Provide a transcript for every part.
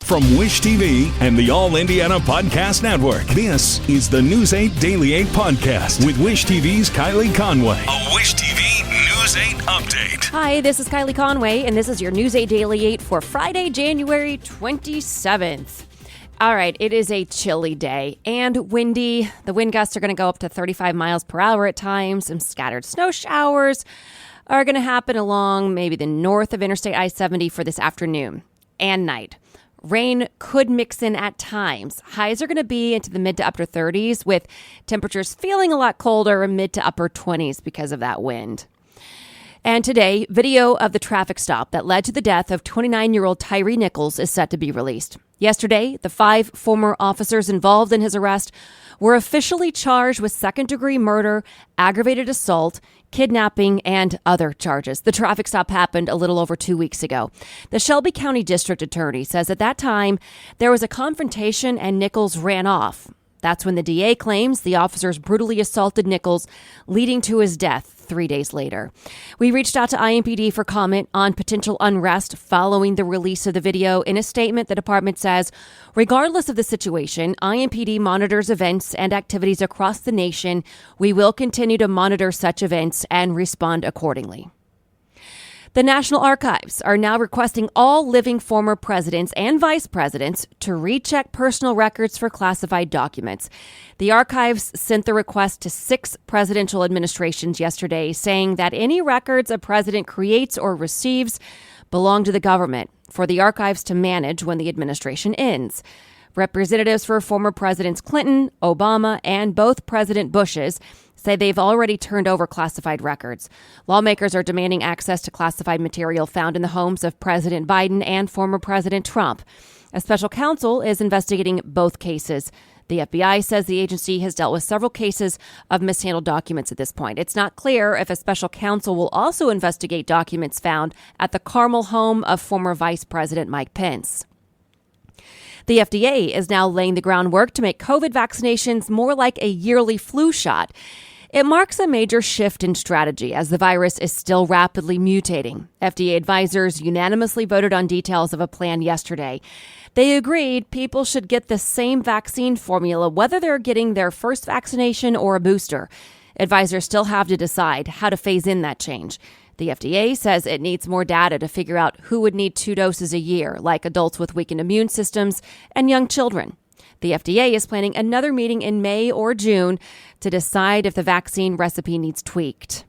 From Wish TV and the All Indiana Podcast Network, this is the News 8 Daily 8 Podcast with Wish TV's Kylie Conway. A Wish TV News 8 update. Hi, this is Kylie Conway, and this is your News 8 Daily 8 for Friday, January 27th. All right, it is a chilly day and windy. The wind gusts are going to go up to 35 miles per hour at times. Some scattered snow showers are going to happen along maybe the north of Interstate I-70 for this afternoon and night. Rain could mix in at times. Highs are going to be into the mid to upper 30s with temperatures feeling a lot colder in mid to upper 20s because of that wind. And today, video of the traffic stop that led to the death of 29-year-old Tyre Nichols is set to be released. Yesterday, the 5 former officers involved in his arrest were officially charged with second-degree murder, aggravated assault, kidnapping, and other charges. The traffic stop happened a little over 2 weeks ago. The Shelby County District Attorney says at that time, there was a confrontation and Nichols ran off. That's when the DA claims the officers brutally assaulted Nichols, leading to his death 3 days later. We reached out to IMPD for comment on potential unrest following the release of the video. In a statement, the department says, regardless of the situation, IMPD monitors events and activities across the nation. We will continue to monitor such events and respond accordingly. The National Archives are now requesting all living former presidents and vice presidents to recheck personal records for classified documents. The archives sent the request to 6 presidential administrations yesterday, saying that any records a president creates or receives belong to the government for the archives to manage when the administration ends. Representatives for former Presidents Clinton, Obama, and both President Bush's say they've already turned over classified records. Lawmakers are demanding access to classified material found in the homes of President Biden and former President Trump. A special counsel is investigating both cases. The FBI says the agency has dealt with several cases of mishandled documents at this point. It's not clear if a special counsel will also investigate documents found at the Carmel home of former Vice President Mike Pence. The FDA is now laying the groundwork to make COVID vaccinations more like a yearly flu shot. It marks a major shift in strategy as the virus is still rapidly mutating. FDA advisors unanimously voted on details of a plan yesterday. They agreed people should get the same vaccine formula whether they're getting their first vaccination or a booster. Advisors still have to decide how to phase in that change. The FDA says it needs more data to figure out who would need 2 doses a year, like adults with weakened immune systems and young children. The FDA is planning another meeting in May or June to decide if the vaccine recipe needs tweaked.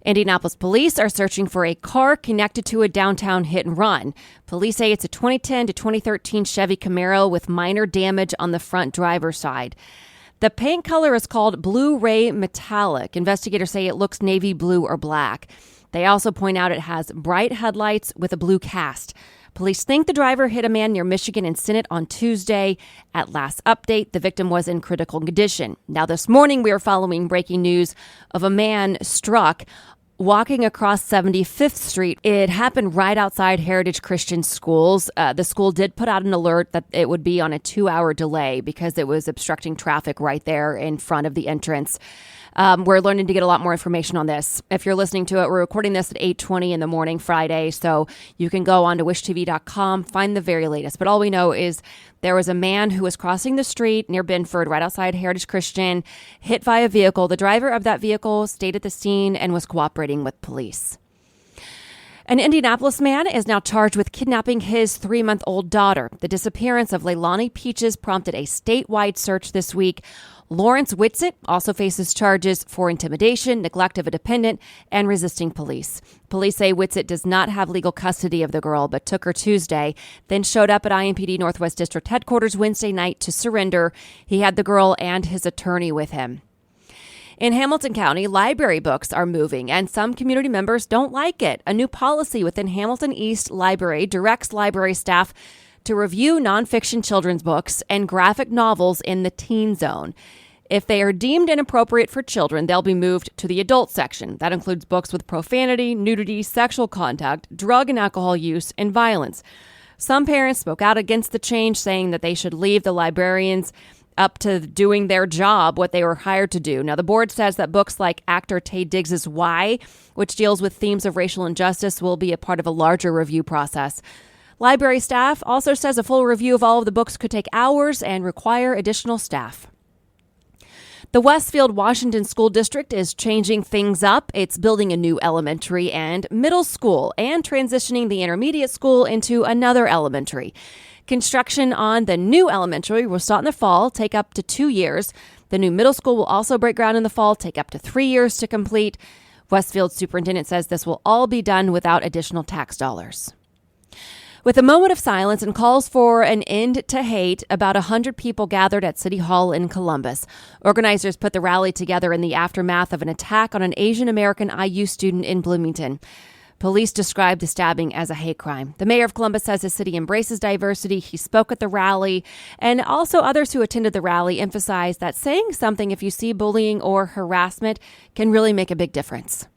Indianapolis police are searching for a car connected to a downtown hit and run. Police say it's a 2010 to 2013 Chevy Camaro with minor damage on the front driver's side. The paint color is called Blue Ray Metallic. Investigators say it looks navy blue or black. They also point out it has bright headlights with a blue cast. Police think the driver hit a man near Michigan and Senate on Tuesday. At last update, the victim was in critical condition. Now this morning, we are following breaking news of a man struck walking across 75th Street. It happened right outside Heritage Christian Schools. The school did put out an alert that it would be on a 2-hour delay because it was obstructing traffic right there in front of the entrance. We're learning to get a lot more information on this. If you're listening to it, we're recording this at 8:20 in the morning Friday, so you can go on to wishtv.com, find the very latest. But all we know is there was a man who was crossing the street near Benford, right outside Heritage Christian, hit by a vehicle. The driver of that vehicle stayed at the scene and was cooperating with police. An Indianapolis man is now charged with kidnapping his 3-month-old daughter. The disappearance of Leilani Peaches prompted a statewide search this week. Lawrence Whitsitt also faces charges for intimidation, neglect of a dependent, and resisting police. Police say Whitsitt does not have legal custody of the girl, but took her Tuesday, then showed up at IMPD Northwest District headquarters Wednesday night to surrender. He had the girl and his attorney with him. In Hamilton County, library books are moving, and some community members don't like it. A new policy within Hamilton East Library directs library staff to review nonfiction children's books and graphic novels in the teen zone. If they are deemed inappropriate for children, they'll be moved to the adult section. That includes books with profanity, nudity, sexual contact, drug and alcohol use, and violence. Some parents spoke out against the change, saying that they should leave the librarians up to doing their job, what they were hired to do. Now, the board says that books like actor Taye Diggs' Why, which deals with themes of racial injustice, will be a part of a larger review process. Library staff also says a full review of all of the books could take hours and require additional staff. The Westfield, Washington School District is changing things up. It's building a new elementary and middle school and transitioning the intermediate school into another elementary. Construction on the new elementary will start in the fall, take up to 2 years. The new middle school will also break ground in the fall, take up to 3 years to complete. Westfield superintendent says this will all be done without additional tax dollars. With a moment of silence and calls for an end to hate, about 100 people gathered at City Hall in Columbus. Organizers put the rally together in the aftermath of an attack on an Asian American IU student in Bloomington. Police described the stabbing as a hate crime. The mayor of Columbus says his city embraces diversity. He spoke at the rally, and also others who attended the rally emphasized that saying something if you see bullying or harassment can really make a big difference.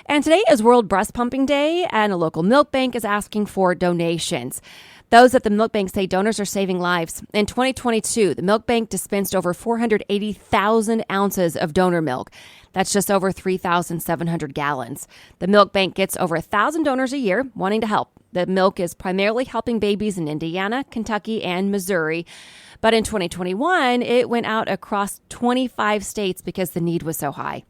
And today is World Breast Pumping Day, and a local milk bank is asking for donations. Those at the milk bank say donors are saving lives. In 2022, the milk bank dispensed over 480,000 ounces of donor milk. That's just over 3,700 gallons. The milk bank gets over 1,000 donors a year wanting to help. The milk is primarily helping babies in Indiana, Kentucky, and Missouri. But in 2021, it went out across 25 states because the need was so high.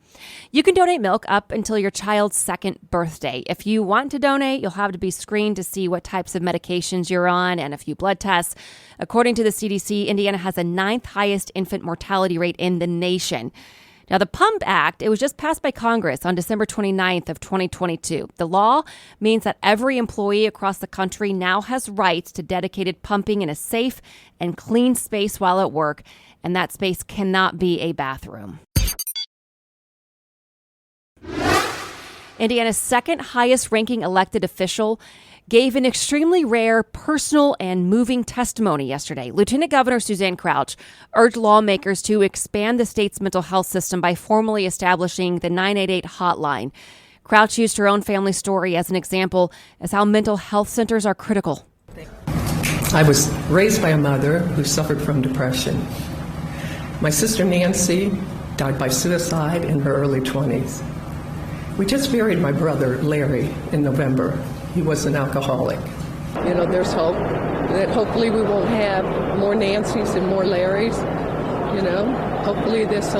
You can donate milk up until your child's second birthday. If you want to donate, you'll have to be screened to see what types of medications you're on and a few blood tests. According to the CDC, Indiana has the 9th highest infant mortality rate in the nation. Now, the Pump Act, it was just passed by Congress on December 29th of 2022. The law means that every employee across the country now has rights to dedicated pumping in a safe and clean space while at work, and that space cannot be a bathroom. Indiana's second highest ranking elected official gave an extremely rare, personal, and moving testimony yesterday. Lieutenant Governor Suzanne Crouch urged lawmakers to expand the state's mental health system by formally establishing the 988 hotline. Crouch used her own family story as an example as how mental health centers are critical. I was raised by a mother who suffered from depression. My sister Nancy died by suicide in her early 20s. We just buried my brother Larry in November. He was an alcoholic. You know, there's hope that hopefully we won't have more Nancys and more Larrys. You know, hopefully this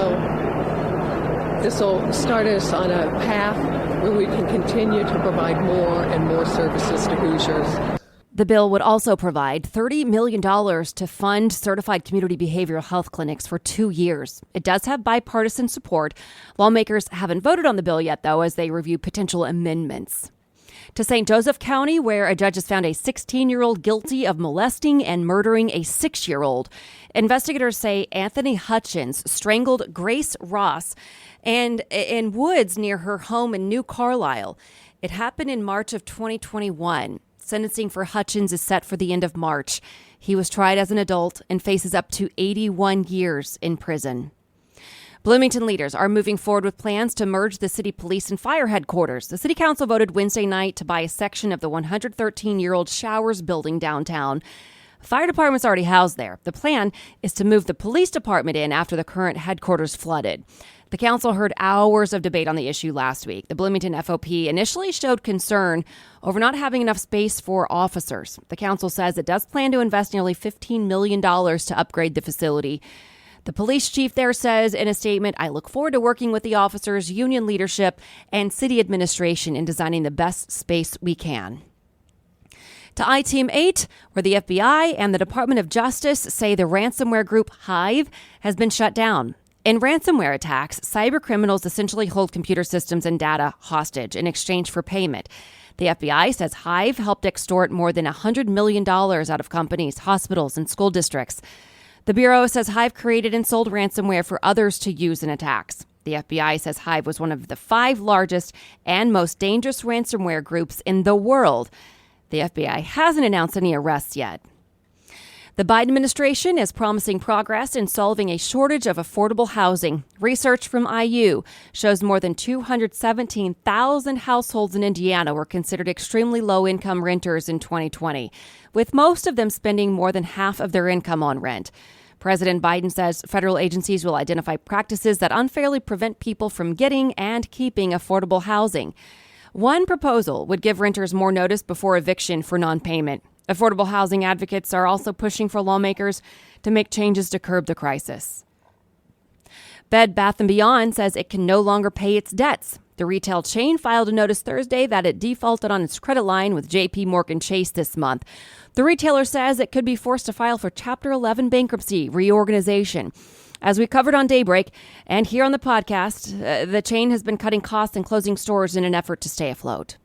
will start us on a path where we can continue to provide more and more services to Hoosiers. The bill would also provide $30 million to fund certified community behavioral health clinics for 2 years. It does have bipartisan support. Lawmakers haven't voted on the bill yet, though, as they review potential amendments. To St. Joseph County, where a judge has found a 16-year-old guilty of molesting and murdering a 6-year-old. Investigators say Anthony Hutchins strangled Grace Ross and in woods near her home in New Carlisle. It happened in March of 2021. Sentencing for Hutchins is set for the end of March. He was tried as an adult and faces up to 81 years in prison. Bloomington leaders are moving forward with plans to merge the city police and fire headquarters. The city council voted Wednesday night to buy a section of the 113-year-old Showers building downtown. Fire department's already housed there. The plan is to move the police department in after the current headquarters flooded. The council heard hours of debate on the issue last week. The Bloomington FOP initially showed concern over not having enough space for officers. The council says it does plan to invest nearly $15 million to upgrade the facility. The police chief there says in a statement, "I look forward to working with the officers, union leadership, and city administration in designing the best space we can." To I-Team 8, where the FBI and the Department of Justice say the ransomware group Hive has been shut down. In ransomware attacks, cyber criminals essentially hold computer systems and data hostage in exchange for payment. The FBI says Hive helped extort more than $100 million out of companies, hospitals, and school districts. The Bureau says Hive created and sold ransomware for others to use in attacks. The FBI says Hive was one of the 5 largest and most dangerous ransomware groups in the world. The FBI hasn't announced any arrests yet. The Biden administration is promising progress in solving a shortage of affordable housing. Research from IU shows more than 217,000 households in Indiana were considered extremely low-income renters in 2020, with most of them spending more than half of their income on rent. President Biden says federal agencies will identify practices that unfairly prevent people from getting and keeping affordable housing. One proposal would give renters more notice before eviction for non-payment. Affordable housing advocates are also pushing for lawmakers to make changes to curb the crisis. Bed Bath & Beyond says it can no longer pay its debts. The retail chain filed a notice Thursday that it defaulted on its credit line with J.P. Morgan Chase this month. The retailer says it could be forced to file for Chapter 11 bankruptcy reorganization. As we covered on Daybreak and here on the podcast, the chain has been cutting costs and closing stores in an effort to stay afloat.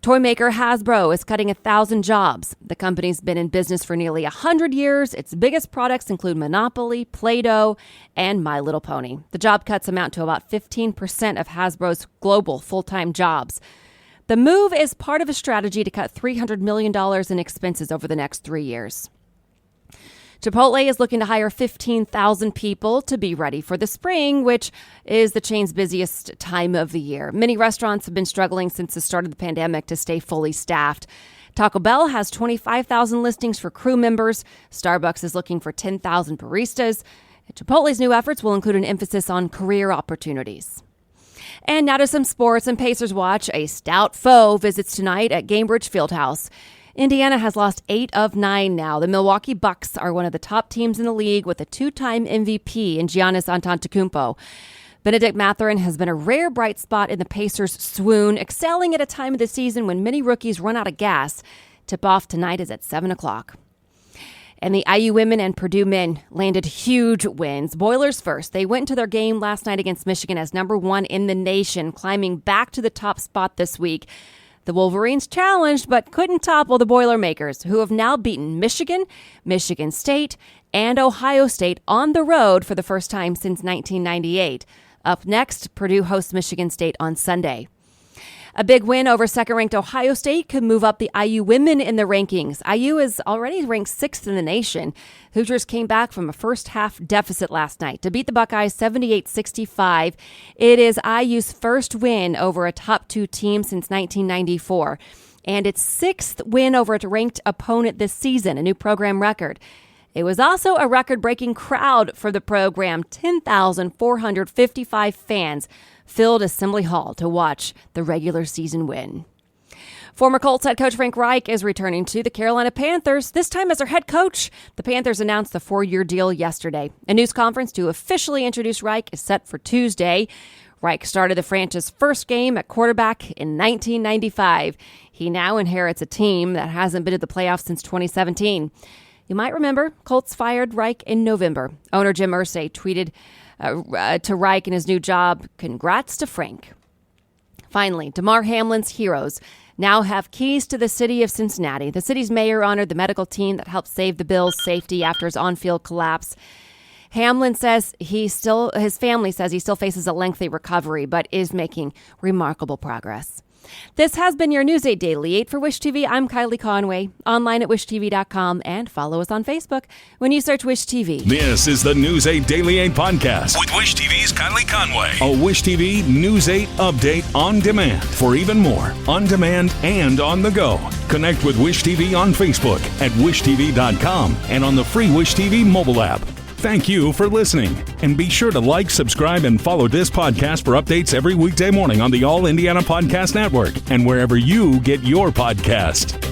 Toy maker Hasbro is cutting 1,000 jobs. The company's been in business for nearly 100 years. Its biggest products include Monopoly, Play-Doh, and My Little Pony. The job cuts amount to about 15% of Hasbro's global full-time jobs. The move is part of a strategy to cut $300 million in expenses over the next 3 years. Chipotle is looking to hire 15,000 people to be ready for the spring, which is the chain's busiest time of the year. Many restaurants have been struggling since the start of the pandemic to stay fully staffed. Taco Bell has 25,000 listings for crew members. Starbucks is looking for 10,000 baristas. Chipotle's new efforts will include an emphasis on career opportunities. And now to some sports and Pacers watch. A stout foe visits tonight at Gainbridge Fieldhouse. Indiana has lost 8 of 9 now. The Milwaukee Bucks are one of the top teams in the league with a 2-time MVP in Giannis Antetokounmpo. Benedict Mathurin has been a rare bright spot in the Pacers' swoon, excelling at a time of the season when many rookies run out of gas. Tip-off tonight is at 7 o'clock. And the IU women and Purdue men landed huge wins. Boilers first. They went into their game last night against Michigan as number 1 in the nation, climbing back to the top spot this week. The Wolverines challenged but couldn't topple the Boilermakers, who have now beaten Michigan, Michigan State, and Ohio State on the road for the first time since 1998. Up next, Purdue hosts Michigan State on Sunday. A big win over second-ranked Ohio State could move up the IU women in the rankings. IU is already ranked 6th in the nation. Hoosiers came back from a first-half deficit last night to beat the Buckeyes 78-65. It is IU's first win over a top 2 team since 1994, and its 6th win over a ranked opponent this season, a new program record. It was also a record-breaking crowd for the program. 10,455 fans filled Assembly Hall to watch the regular season win. Former Colts head coach Frank Reich is returning to the Carolina Panthers, this time as their head coach. The Panthers announced the 4-year deal yesterday. A news conference to officially introduce Reich is set for Tuesday. Reich started the franchise's first game at quarterback in 1995. He now inherits a team that hasn't been to the playoffs since 2017. You might remember Colts fired Reich in November. Owner Jim Irsay tweeted to Reich in his new job, "Congrats to Frank." Finally, Damar Hamlin's heroes now have keys to the city of Cincinnati. The city's mayor honored the medical team that helped save the Bills' safety after his on-field collapse. Hamlin says his family says he still faces a lengthy recovery, but is making remarkable progress. This has been your News 8 Daily 8 for Wish TV. I'm Kylie Conway, online at wishtv.com, and follow us on Facebook when you search Wish TV. This is the News 8 Daily 8 podcast with Wish TV's Kylie Conway. A Wish TV News 8 update on demand. For even more, on demand and on the go. Connect with Wish TV on Facebook at wishtv.com and on the free Wish TV mobile app. Thank you for listening, and be sure to like, subscribe, and follow this podcast for updates every weekday morning on the All Indiana Podcast Network and wherever you get your podcast.